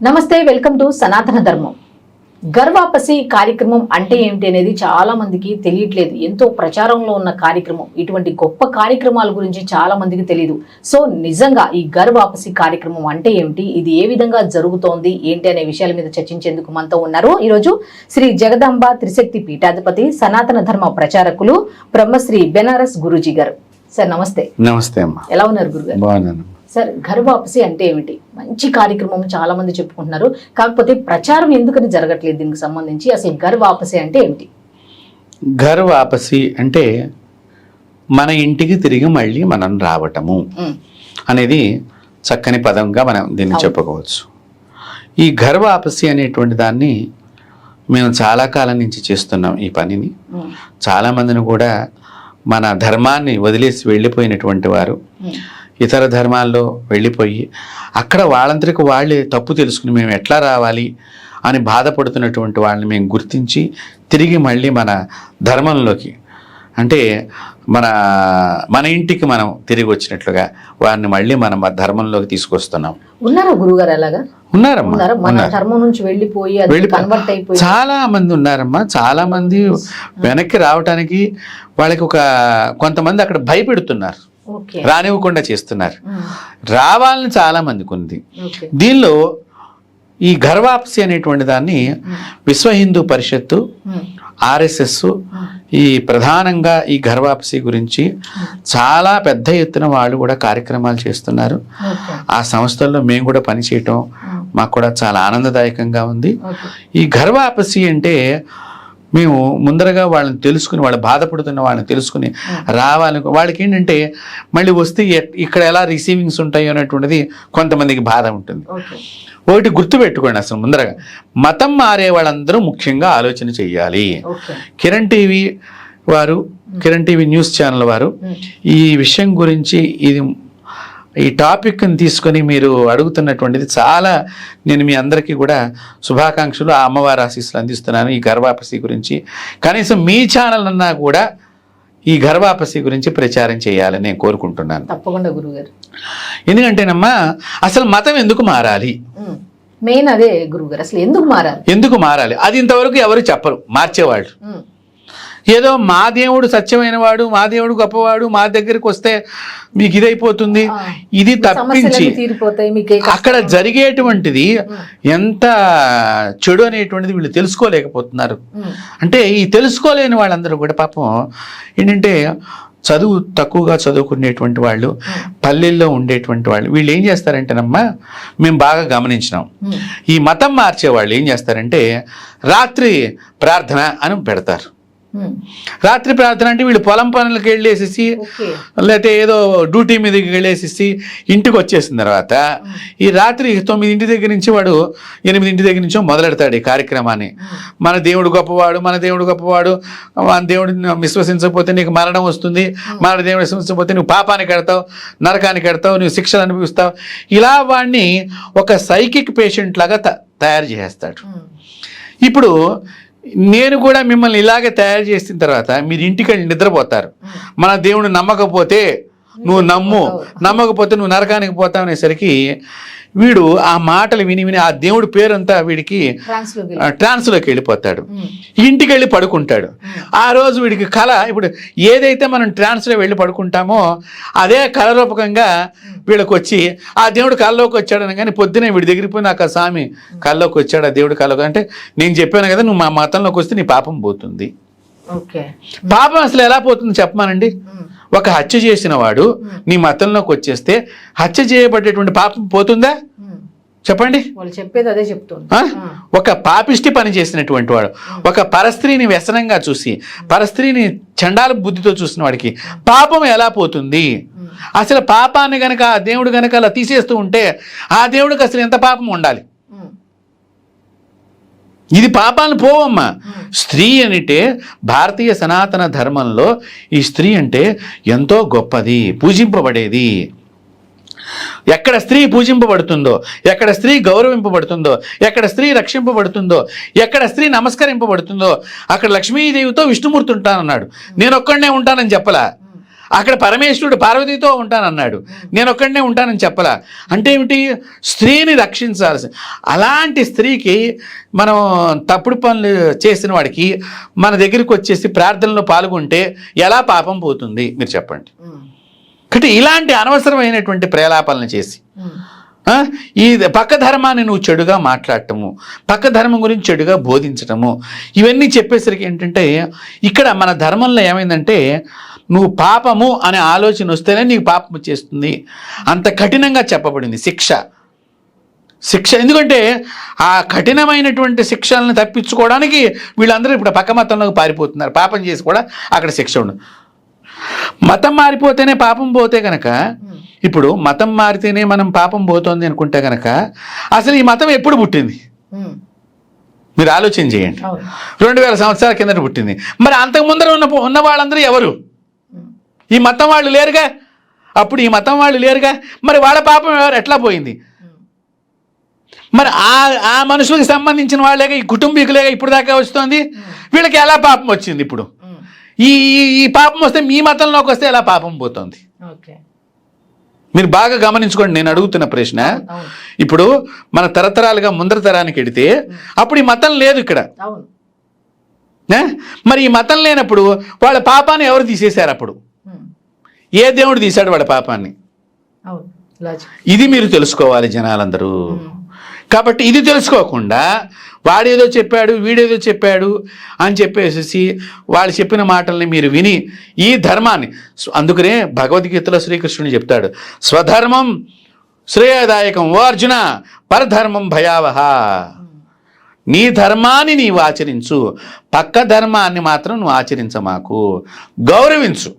నమస్తే, welcome to సనాతన ధర్మం. గర్వాపసి కార్యక్రమం అంటే ఏమిటి అనేది చాలా మందికి తెలియట్లేదు. ఎంతో ప్రచారంలో ఉన్న కార్యక్రమం. ఇటువంటి గొప్ప కార్యక్రమాల గురించి చాలా మందికి తెలియదు. సో నిజంగా ఈ గర్వాపసి కార్యక్రమం అంటే ఏమిటి, ఇది ఏ విధంగా జరుగుతోంది ఏంటి అనే విషయాల మీద చర్చించేందుకు మనతో ఉన్నారు ఈరోజు శ్రీ జగదాంబ త్రిశక్తి పీఠాధిపతి, సనాతన ధర్మ ప్రచారకులు బ్రహ్మశ్రీ బెనారస్ గురూజీ గారు. సార్ నమస్తే. నమస్తే అమ్మా. ఎలా ఉన్నారు గురుగారు? బాగున్నాను సార్. గర్వాపసి అంటే ఏమిటి? మంచి కార్యక్రమం, చాలా మంది చెప్పుకుంటున్నారు. కాకపోతే ప్రచారం ఎందుకని జరగట్లేదు దీనికి సంబంధించి? అసలు గర్వాపసి అంటే ఏమిటి? గర్వాపసి అంటే మన ఇంటికి తిరిగి మళ్ళీ మనం రావటము అనేది చక్కని పదంగా మనం దీన్ని చెప్పుకోవచ్చు. ఈ గర్వాపసి అనేటువంటి దాన్ని మేము చాలా కాలం నుంచి చేస్తున్నాం. ఈ పనిని చాలా మందిని కూడా మన ధర్మాన్ని వదిలేసి వెళ్ళిపోయినటువంటి వారు ఇతర ధర్మాల్లో వెళ్ళిపోయి అక్కడ వాళ్ళందరికీ వాళ్ళే తప్పు తెలుసుకుని మేము ఎట్లా రావాలి అని బాధపడుతున్నటువంటి వాళ్ళని మేము గుర్తించి తిరిగి మళ్ళీ మన ధర్మంలోకి, అంటే మన ఇంటికి మనం తిరిగి వచ్చినట్లుగా వారిని మళ్ళీ మనం ధర్మంలోకి తీసుకొస్తున్నాం. ఉన్నారా గురుగారు అలాగా? ఉన్నారమ్మా. మన ధర్మం నుంచి వెళ్ళిపోయి కన్వర్ట్ అయిపోయి చాలా మంది ఉన్నారమ్మా. చాలా మంది వెనక్కి రావటానికి వాళ్ళకి కొంతమంది అక్కడ భయపెడుతున్నారు, రానివ్వకుండా చేస్తున్నారు. రావాలని చాలా మందికి ఉంది. దీనిలో ఈ గర్వాపసి అనేటువంటి దాన్ని విశ్వ హిందూ పరిషత్తు, ఆర్ఎస్ఎస్ ఈ ప్రధానంగా ఈ గర్వాపసి గురించి చాలా పెద్ద ఎత్తున వాళ్ళు కూడా కార్యక్రమాలు చేస్తున్నారు. ఆ సంస్థల్లో మేము కూడా పనిచేయటం మాకు కూడా చాలా ఆనందదాయకంగా ఉంది. ఈ గర్వాపసి అంటే మేము ముందరగా వాళ్ళని తెలుసుకుని, వాళ్ళు బాధపడుతున్న వాళ్ళని తెలుసుకుని రావాలి. వాళ్ళకి ఏంటంటే మళ్ళీ వస్తే ఇక్కడ ఎలా రిసీవింగ్స్ ఉంటాయో అనేటువంటిది కొంతమందికి బాధ ఉంటుంది. ఒకటి గుర్తుపెట్టుకోండి, అసలు ముందరగా మతం మారే వాళ్ళందరూ ముఖ్యంగా ఆలోచన చెయ్యాలి. కిరణ్ టీవీ వారు, కిరణ్ టీవీ న్యూస్ ఛానల్ వారు ఈ విషయం గురించి ఈ టాపిక్ని తీసుకొని మీరు అడుగుతున్నటువంటిది చాలా, నేను మీ అందరికీ కూడా శుభాకాంక్షలు, ఆ అమ్మవారి ఆశీస్సులు అందిస్తున్నాను. ఈ గర్వాపసి గురించి కనీసం మీ ఛానల్ అన్నా కూడా ఈ గర్వాపసి గురించి ప్రచారం చేయాలని నేను కోరుకుంటున్నాను. తప్పకుండా గురుగారు. ఎందుకంటేనమ్మా అసలు మతం ఎందుకు మారాలి, మెయిన్ అదే గురుగారు. అసలు ఎందుకు మారాలి అది ఇంతవరకు ఎవరు చెప్పరు మార్చేవాళ్ళు. ఏదో మా దేవుడు సత్యమైన వాడు, మా దేవుడు గొప్పవాడు, మా దగ్గరికి వస్తే మీకు ఇదైపోతుంది, ఇది తప్పించి అక్కడ జరిగేటువంటిది ఎంత చెడు అనేటువంటిది వీళ్ళు తెలుసుకోలేకపోతున్నారు. అంటే ఈ తెలుసుకోలేని వాళ్ళందరూ కూడా పాపం ఏంటంటే చదువు తక్కువగా చదువుకునేటువంటి వాళ్ళు, పల్లెల్లో ఉండేటువంటి వాళ్ళు, వీళ్ళు ఏం చేస్తారంటేనమ్మా మేము బాగా గమనించినాం, ఈ మతం మార్చేవాళ్ళు ఏం చేస్తారంటే రాత్రి ప్రార్థన అని పెడతారు. రాత్రి ప్రార్థన అంటే వీళ్ళు పొలం పనులకు వెళ్ళేసేసి లేకపోతే ఏదో డ్యూటీ మీదకి వెళ్ళేసేసి ఇంటికి వచ్చేసిన తర్వాత ఈ రాత్రి 9 దగ్గర నుంచి వాడు 8 దగ్గర నుంచో మొదలెడతాడు ఈ కార్యక్రమాన్ని. మన దేవుడు గొప్పవాడు, మన దేవుడు గొప్పవాడు, మన దేవుడిని విశ్వసించకపోతే నీకు మరణం వస్తుంది, మన దేవుడు విశ్వసించకపోతే నువ్వు పాపానికి ఎడతావు, నరకానికి ఎడతావు, నువ్వు శిక్షలు అనుభవిస్తావు. ఇలా వాడిని ఒక సైకిక్ పేషెంట్ లాగా తయారు చేస్తాడు. ఇప్పుడు నేను కూడా మిమ్మల్ని ఇలాగే తయారు చేసిన తర్వాత మీరు ఇంటికి వెళ్ళి నిద్రపోతారు. మన దేవుడు నమ్మకపోతే నువ్వు నమ్మకపోతే నువ్వు నరకానికి పోతావు అనేసరికి వీడు ఆ మాటలు విని విని ఆ దేవుడి పేరంతా వీడికి ట్రాన్స్లోకి వెళ్ళిపోతాడు. ఇంటికి వెళ్ళి పడుకుంటాడు. ఆ రోజు వీడికి కళ, ఇప్పుడు ఏదైతే మనం ట్రాన్స్లో వెళ్ళి పడుకుంటామో అదే కళ రూపకంగా వీళ్ళకి వచ్చి ఆ దేవుడు కళ్ళలోకి వచ్చాడని, కానీ పొద్దునే వీడి దగ్గరికి పోయి నాకు ఆ స్వామి కళ్ళలోకి వచ్చాడు, ఆ దేవుడు కళ్ళలోకి, అంటే నేను చెప్పాను కదా నువ్వు మా మతంలోకి వస్తే నీ పాపం పోతుంది. పాపం అసలు ఎలా పోతుంది చెప్పమానండి? ఒక హత్య చేసిన వాడు నీ మతంలోకి వచ్చేస్తే హత్య చేయబడేటువంటి పాపం పోతుందా చెప్పండి? చెప్పేది అదే చెప్తుంది. ఒక పాపిష్టి పని చేసినటువంటి వాడు, ఒక పరస్త్రీని వ్యసనంగా చూసి, పరస్త్రీని చండాల బుద్ధితో చూసిన వాడికి పాపం ఎలా పోతుంది? అసలు పాపాన్ని గనక ఆ దేవుడు గనక అలా తీసేస్తూ ఉంటే ఆ దేవుడికి అసలు ఎంత పాపం ఉండాలి? ఇది పాపాలను పోవమ్మా. స్త్రీ అంటే భారతీయ సనాతన ధర్మంలో ఈ స్త్రీ అంటే ఎంతో గొప్పది, పూజింపబడేది. ఎక్కడ స్త్రీ పూజింపబడుతుందో, ఎక్కడ స్త్రీ గౌరవింపబడుతుందో, ఎక్కడ స్త్రీ రక్షింపబడుతుందో, ఎక్కడ స్త్రీ నమస్కరింపబడుతుందో అక్కడ లక్ష్మీదేవితో విష్ణుమూర్తి ఉంటానన్నాడు. నేను ఒక్కడనే ఉంటానని చెప్పలా. అక్కడ పరమేశ్వరుడు పార్వతితో ఉంటానన్నాడు, నేను ఒక్కడనే ఉంటానని చెప్పలా. అంటే ఏమిటి? స్త్రీని రక్షించాల్సి. అలాంటి స్త్రీకి మనం తప్పుడు పనులు చేసిన వాడికి మన దగ్గరికి వచ్చేసి ప్రార్థనలో పాల్గొంటే ఎలా పాపం పోతుంది మీరు చెప్పండి. కాబట్టి ఇలాంటి అనవసరమైనటువంటి ప్రేలాపాలను చేసి ఈ పక్క ధర్మాన్ని నువ్వు చెడుగా మాట్లాడటము, పక్క ధర్మం గురించి చెడుగా బోధించటము, ఇవన్నీ చెప్పేసరికి ఏంటంటే ఇక్కడ మన ధర్మంలో ఏమైందంటే నువ్వు పాపము అనే ఆలోచన వస్తేనే నీకు పాపం వచ్చేస్తుంది. అంత కఠినంగా చెప్పబడింది శిక్ష. ఎందుకంటే ఆ కఠినమైనటువంటి శిక్షలను తప్పించుకోవడానికి వీళ్ళందరూ ఇప్పుడు పక్క మతంలోకి పారిపోతున్నారు. పాపం చేసి కూడా అక్కడ శిక్ష ఉండదు. మతం మారిపోతేనే పాపం పోతే కనుక, ఇప్పుడు మతం మారితేనే మనం పాపం పోతుంది అనుకుంటే కనుక అసలు ఈ మతం ఎప్పుడు పుట్టింది మీరు ఆలోచన చేయండి. 2000 సంవత్సరాల కిందట పుట్టింది. మరి అంతకు ముందర ఉన్న వాళ్ళందరూ ఎవరు? ఈ మతం వాళ్ళు లేరుగా. అప్పుడు ఈ మతం వాళ్ళు లేరుగా, మరి వాళ్ళ పాపం ఎవరు ఎట్లా పోయింది? మరి ఆ మనుషులకు సంబంధించిన వాళ్ళేగా, ఈ కుటుంబీకులేగా ఇప్పుడు దాకా వస్తుంది. వీళ్ళకి ఎలా పాపం వచ్చింది? ఇప్పుడు ఈ పాపం వస్తే మీ మతంలోకి వస్తే ఎలా పాపం పోతుంది? మీరు బాగా గమనించుకోండి నేను అడుగుతున్న ప్రశ్న. ఇప్పుడు మన తరతరాలుగా ముందర తరానికి వెడితే అప్పుడు ఈ మతం లేదు ఇక్కడ. మరి ఈ మతం లేనప్పుడు వాళ్ళ పాపాన్ని ఎవరు తీసేశారు? అప్పుడు ఏ దేవుడు తీశాడు వాళ్ళ పాపాన్ని? ఇది మీరు తెలుసుకోవాలి జనాలందరూ. కాబట్టి ఇది తెలుసుకోకుండా వాడేదో చెప్పాడు వీడేదో చెప్పాడు అని చెప్పేసి వాళ్ళు చెప్పిన మాటల్ని మీరు విని ఈ ధర్మాన్ని, అందుకనే భగవద్గీతలో శ్రీకృష్ణుడు చెప్తాడు, స్వధర్మం శ్రేయదాయకం ఓ అర్జున, పరధర్మం భయావహ. నీ ధర్మాన్ని నీవు ఆచరించు, పక్క ధర్మాన్ని మాత్రం నువ్వు ఆచరించమాకు, గౌరవించు.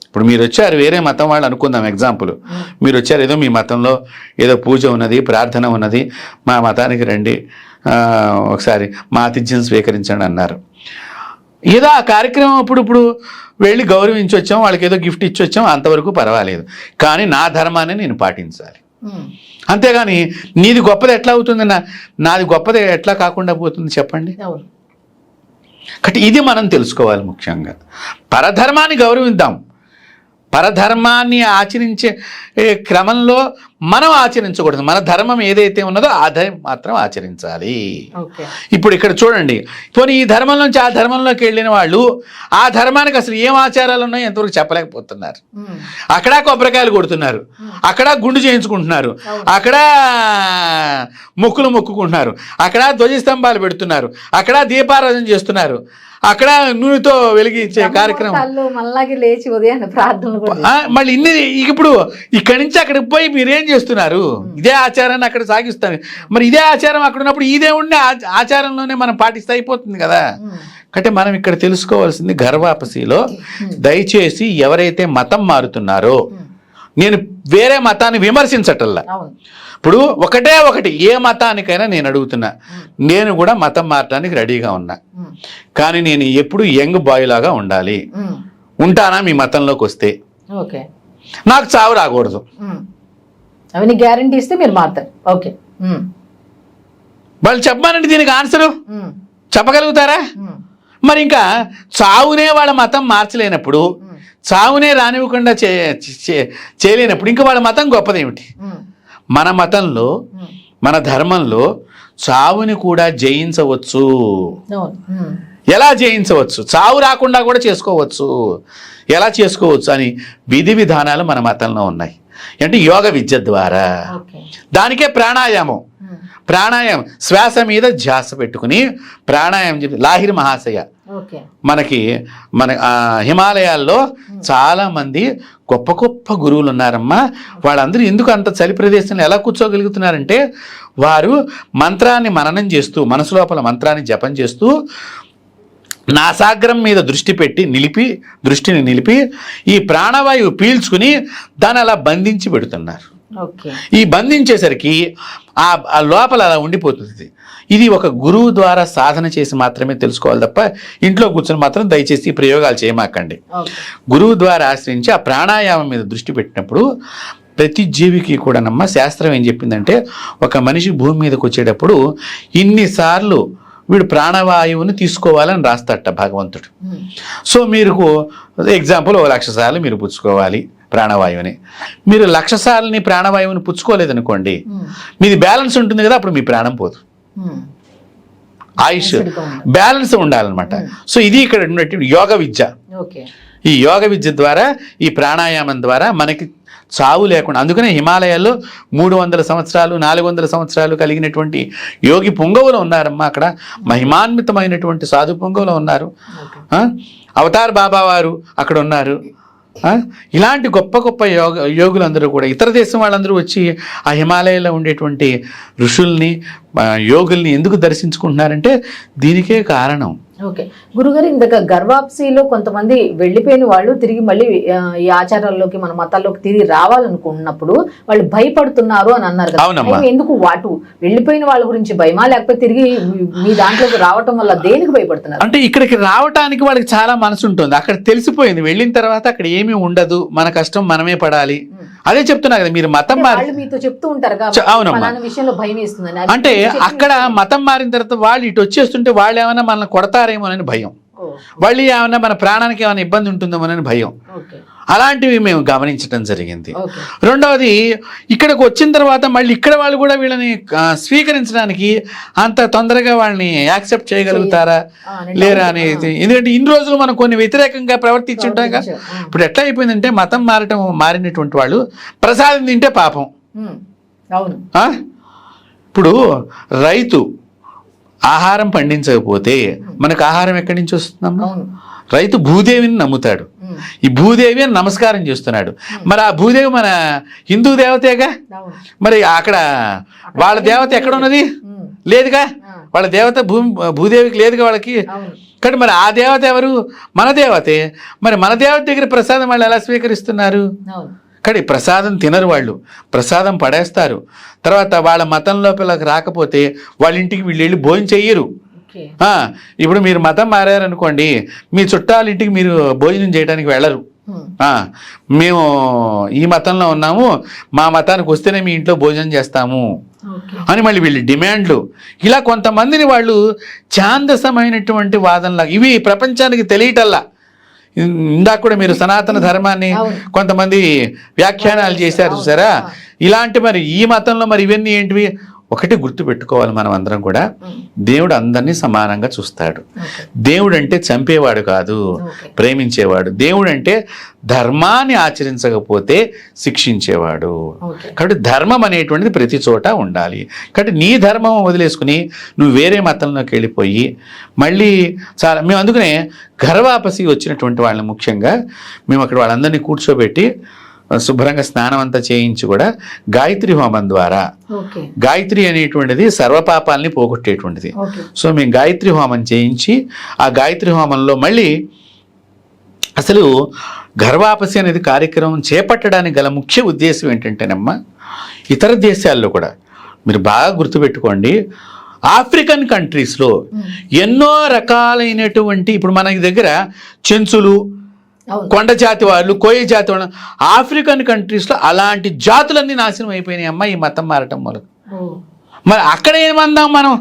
ఇప్పుడు మీరు వచ్చారు వేరే మతం వాళ్ళు అనుకుందాం, ఎగ్జాంపుల్ మీరు వచ్చారు, ఏదో మీ మతంలో ఏదో పూజ ఉన్నది, ప్రార్థన ఉన్నది, మా మతానికి రండి, ఒకసారి మా ఆతిథ్యం స్వీకరించండి అన్నారు. ఏదో ఆ కార్యక్రమం ఇప్పుడు వెళ్ళి గౌరవించి వచ్చాం, వాళ్ళకి ఏదో గిఫ్ట్ ఇచ్చి వచ్చాం, అంతవరకు పర్వాలేదు. కానీ నా ధర్మాన్ని నేను పాటించాలి. అంతేగాని నీది గొప్పది ఎట్లా అవుతుంది, నాది గొప్పది ఎట్లా కాకుండా పోతుంది చెప్పండి. కాబట్టి ఇది మనం తెలుసుకోవాలి. ముఖ్యంగా పరధర్మాన్ని గౌరవిద్దాం. పరధర్మాన్ని ఆచరించే క్రమంలో మనం ఆచరించకూడదు. మన ధర్మం ఏదైతే ఉన్నదో ఆ ధర్మం మాత్రం ఆచరించాలి. ఇప్పుడు ఇక్కడ చూడండి, పోనీ ఈ ధర్మం నుంచి ఆ ధర్మంలోకి వెళ్ళిన వాళ్ళు ఆ ధర్మానికి అసలు ఏం ఆచారాలు ఉన్నాయో ఎంతవరకు చెప్పలేకపోతున్నారు. అక్కడ కొబ్బరికాయలు కొడుతున్నారు, అక్కడ గుండు చేయించుకుంటున్నారు, అక్కడ మొక్కులు మొక్కుకుంటున్నారు, అక్కడ ధ్వజస్తంభాలు పెడుతున్నారు, అక్కడ దీపారాధన చేస్తున్నారు, అక్కడ నూనెతో వెలిగించే కార్యక్రమం, మళ్ళీ ఇన్ని. ఇప్పుడు ఇక్కడి నుంచి అక్కడికి పోయి మీరేం చేస్తున్నారు? ఇదే ఆచారాన్ని అక్కడ సాగిస్తాను. మరి ఇదే ఆచారం అక్కడ ఉన్నప్పుడు ఈ దేవుడిని ఆచారంలోనే మనం పాటిస్తే అయిపోతుంది కదా. అంటే మనం ఇక్కడ తెలుసుకోవాల్సింది గర్వాపసిలో దయచేసి ఎవరైతే మతం మారుతున్నారో, నేను వేరే మతాన్ని విమర్శించటల్లా, ఇప్పుడు ఒకటి ఏ మతానికైనా నేను అడుగుతున్నా, నేను కూడా మతం మారటానికి రెడీగా ఉన్నా, కానీ నేను ఎప్పుడు యంగ్ బాయ్ లాగా ఉండాలి. ఉంటానా మీ మతంలోకి వస్తే? నాకు చావు రాకూడదు. అవన్నీ గ్యారంటీ ఇస్తే మీరు మారుతారు. ఓకే, వాళ్ళు చెప్పానంటే దీనికి ఆన్సరు చెప్పగలుగుతారా? మరి ఇంకా చావునే వాళ్ళ మతం మార్చలేనప్పుడు, చావునే రానివ్వకుండా చేయలేనప్పుడు ఇంకా వాళ్ళ మతం గొప్పదేమిటి? మన మతంలో, మన ధర్మంలో చావుని కూడా జయించవచ్చు. ఎలా జయించవచ్చు? చావు రాకుండా కూడా చేసుకోవచ్చు. ఎలా చేసుకోవచ్చు అని విధి విధానాలు మన మతంలో ఉన్నాయి. అంటే యోగ విద్య ద్వారా, దానికే ప్రాణాయామం. ప్రాణాయామం శ్వాస మీద ధ్యాస పెట్టుకుని ప్రాణాయామం చెప్పి లాహిరి మహాశయ మన హిమాలయాల్లో చాలా మంది గొప్ప గొప్ప గురువులు ఉన్నారమ్మా. వాళ్ళందరూ ఎందుకు అంత చలి ప్రదేశంలో ఎలా కూర్చోగలుగుతున్నారంటే వారు మంత్రాన్ని మననం చేస్తూ, మనసు లోపల మంత్రాన్ని జపం చేస్తూ నాసాగ్రం మీద దృష్టిని నిలిపి ఈ ప్రాణవాయువు పీల్చుకుని దాన్ని అలా బంధించి పెడుతున్నారు. ఈ బంధించేసరికి ఆ లోపల అలా ఉండిపోతుంది. ఇది ఒక గురువు ద్వారా సాధన చేసి మాత్రమే తెలుసుకోవాలి తప్ప ఇంట్లో కూర్చొని మాత్రం దయచేసి ప్రయోగాలు చేయమాకండి. గురువు ద్వారా ఆశ్రయించి ఆ ప్రాణాయామం మీద దృష్టి పెట్టినప్పుడు ప్రతి జీవికి కూడా శాస్త్రం ఏం చెప్పిందంటే, ఒక మనిషి భూమి మీదకి వచ్చేటప్పుడు ఇన్నిసార్లు వీడు ప్రాణవాయువుని తీసుకోవాలని రాస్తాడట భగవంతుడు. సో మీరు ఎగ్జాంపుల్ 1,00,000 సార్లు మీరు పుచ్చుకోవాలి ప్రాణవాయువుని. మీరు 1,00,000 సార్లని ప్రాణవాయువుని పుచ్చుకోలేదనుకోండి, మీది బ్యాలెన్స్ ఉంటుంది కదా, అప్పుడు మీ ప్రాణం పోదు. ఆయుష్ బ్యాలెన్స్ ఉండాలన్నమాట. సో ఇది ఇక్కడ ఉన్నటువంటి యోగ విద్య. ఈ యోగ విద్య ద్వారా, ఈ ప్రాణాయామం ద్వారా మనకి చావు లేకుండా, అందుకనే హిమాలయాల్లో 300 సంవత్సరాలు 400 సంవత్సరాలు కలిగినటువంటి యోగి పుంగవులు ఉన్నారమ్మా. అక్కడ మహిమాన్వితమైనటువంటి సాధు పుంగవులు ఉన్నారు. అవతార్ బాబా వారు అక్కడ ఉన్నారు. ఇలాంటి గొప్ప గొప్ప యోగులందరూ కూడా, ఇతర దేశం వాళ్ళందరూ వచ్చి ఆ హిమాలయాల్లో ఉండేటువంటి ఋషుల్ని యోగుల్ని ఎందుకు దర్శించుకుంటున్నారంటే దీనికే కారణం. ఓకే గురుగారు, ఇందాక గర్వాప్సిలో కొంతమంది వెళ్ళిపోయిన వాళ్ళు తిరిగి మళ్ళీ ఈ ఆచారాల్లోకి మన మతాల్లోకి తిరిగి రావాలనుకున్నప్పుడు వాళ్ళు భయపడుతున్నారు అని అన్నారు కదా, ఎందుకు వాటు వెళ్ళిపోయిన వాళ్ళ గురించి భయమా, లేకపోతే తిరిగి మీ దాంట్లోకి రావటం వల్ల దేనికి భయపడుతున్నారు? అంటే ఇక్కడికి రావటానికి వాళ్ళకి చాలా మనసు ఉంటుంది. అక్కడ తెలిసిపోయింది, వెళ్ళిన తర్వాత అక్కడ ఏమీ ఉండదు, మన కష్టం మనమే పడాలి. అదే చెప్తున్నా కదా, మీరు మతం మారి మీతో చెప్తూ ఉంటారు విషయంలో భయం వేస్తుందని. అంటే అక్కడ మతం మారిన తర్వాత వాళ్ళు ఇటు వచ్చేస్తుంటే వాళ్ళు ఏమైనా మనల్ని కొడతారేమోనని భయం, వాళ్ళు ఏమైనా మన ప్రాణానికి ఏమైనా ఇబ్బంది ఉంటుందేమోనని భయం. అలాంటివి మేము గమనించడం జరిగింది. రెండవది, ఇక్కడికి వచ్చిన తర్వాత మళ్ళీ ఇక్కడ వాళ్ళు కూడా వీళ్ళని స్వీకరించడానికి అంత తొందరగా వాళ్ళని యాక్సెప్ట్ చేయగలుగుతారా లేరా అనేది. ఎందుకంటే ఇన్ని రోజులు మనం కొన్ని వ్యతిరేకంగా ప్రవర్తించి ఉంటాం కదా. ఇప్పుడు ఎట్లా అయిపోయిందంటే మతం మారినటువంటి వాళ్ళు ప్రసాదం తింటే పాపం. ఇప్పుడు రైతు ఆహారం పండించకపోతే మనకు ఆహారం ఎక్కడి నుంచి వస్తుందమ్మా? రైతు భూదేవిని నమ్ముతాడు, ఈ భూదేవి అని నమస్కారం చేస్తున్నాడు. మరి ఆ భూదేవి మన హిందూ దేవతేగా, మరి అక్కడ వాళ్ళ దేవత ఎక్కడ ఉన్నది? లేదుగా, వాళ్ళ దేవత భూదేవికి లేదుగా వాళ్ళకి. కానీ మరి ఆ దేవత ఎవరు? మన దేవతే. మరి మన దేవత దగ్గర ప్రసాదం వాళ్ళు ఎలా స్వీకరిస్తున్నారు? కానీ ప్రసాదం తినరు వాళ్ళు, ప్రసాదం పడేస్తారు. తర్వాత వాళ్ళ మతం లోపలికి రాకపోతే వాళ్ళ ఇంటికి వీళ్ళు వెళ్ళి భోజనం చెయ్యరు. ఇప్పుడు మీరు మతం మారారనుకోండి, మీ చుట్టాల ఇంటికి మీరు భోజనం చేయడానికి వెళ్ళరు. మేము ఈ మతంలో ఉన్నాము, మా మతానికి వస్తేనే మీ ఇంట్లో భోజనం చేస్తాము అని మళ్ళీ వీళ్ళు డిమాండ్లు. ఇలా కొంతమందిని వాళ్ళు ఛాందసమైనటువంటి వాదనలా, ఇవి ప్రపంచానికి తెలియటల్లా. ఇందాక కూడా మీరు సనాతన ధర్మాన్ని కొంతమంది వ్యాఖ్యానాలు చేశారు చూసారా, ఇలాంటి మరి ఈ మతంలో మరి ఇవన్నీ ఏంటివి? ఒకటి గుర్తు పెట్టుకోవాలి మనం అందరం కూడా, దేవుడు అందరినీ సమానంగా చూస్తాడు. దేవుడు అంటే చంపేవాడు కాదు, ప్రేమించేవాడు. దేవుడు అంటే ధర్మాన్ని ఆచరించకపోతే శిక్షించేవాడు. కాబట్టి ధర్మం అనేటువంటిది ప్రతి చోట ఉండాలి. కాబట్టి నీ ధర్మం వదిలేసుకుని నువ్వు వేరే మతంలోకి వెళ్ళిపోయి మళ్ళీ చాలా, మేము అందుకనే గర్వాపసి వచ్చినటువంటి వాళ్ళని ముఖ్యంగా మేము అక్కడ వాళ్ళందరినీ కూర్చోబెట్టి శుభ్రంగా స్నానం అంతా చేయించి కూడా గాయత్రి హోమం ద్వారా, గాయత్రి అనేటువంటిది సర్వపాపాలని పోగొట్టేటువంటిది. సో మేము గాయత్రి హోమం చేయించి ఆ గాయత్రి హోమంలో మళ్ళీ అసలు గర్వాపసి అనేది కార్యక్రమం చేపట్టడానికి గల ముఖ్య ఉద్దేశం ఏంటంటేనమ్మా, ఇతర దేశాల్లో కూడా మీరు బాగా గుర్తుపెట్టుకోండి, ఆఫ్రికన్ కంట్రీస్లో ఎన్నో రకాలైనటువంటి, ఇప్పుడు మన దగ్గర చెంచులు, కొండ జాతి వాళ్ళు, కోయ జాతి వాళ్ళు, ఆఫ్రికన్ కంట్రీస్లో అలాంటి జాతులన్నీ నాశనం అయిపోయినాయి అమ్మ ఈ మతం మారటం వల్ల. మరి అక్కడ ఏమందాం మనం?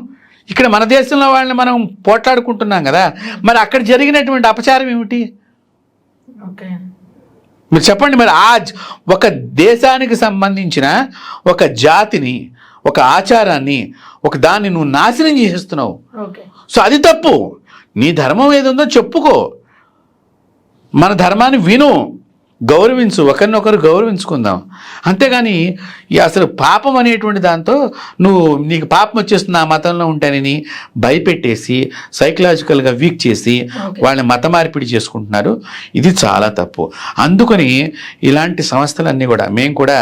ఇక్కడ మన దేశంలో వాళ్ళని మనం పోట్లాడుకుంటున్నాం కదా, మరి అక్కడ జరిగినటువంటి అపచారం ఏమిటి? మీరు చెప్పండి. మరి ఆ ఒక దేశానికి సంబంధించిన ఒక జాతిని, ఒక ఆచారాన్ని, ఒక దాన్ని నువ్వు నాశనం చేసేస్తున్నావు. సో అది తప్పు. నీ ధర్మం ఏదుందో చెప్పుకో, మన ధర్మాన్ని విను, గౌరవించు, ఒకరినొకరు గౌరవించుకుందాం. అంతేగాని అసలు పాపం అనేటువంటి దాంతో నీకు పాపం వచ్చేస్తుంది ఆ మతంలో ఉంటానని భయపెట్టేసి సైకలాజికల్గా వీక్ చేసి వాళ్ళని మత మార్పిడి చేసుకుంటున్నారు. ఇది చాలా తప్పు. అందుకని ఇలాంటి సంస్థలన్నీ కూడా మేము కూడా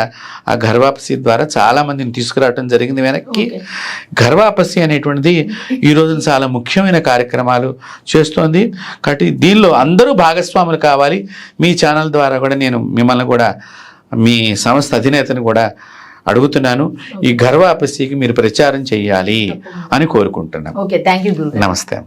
ఆ గర్వాపసి ద్వారా చాలామందిని తీసుకురావడం జరిగింది వెనక్కి. గర్వాపసి అనేటువంటిది ఈ రోజున చాలా ముఖ్యమైన కార్యక్రమాలు చేస్తోంది. కాబట్టి దీనిలో అందరూ భాగస్వాములు కావాలి. మీ ఛానల్ ద్వారా కూడా నేను మిమ్మల్ని కూడా, మీ సంస్థ అధినేతను కూడా అడుగుతున్నాను, ఈ గర్వాపసికి మీరు ప్రచారం చేయాలి అని కోరుకుంటున్నాను. నమస్తే.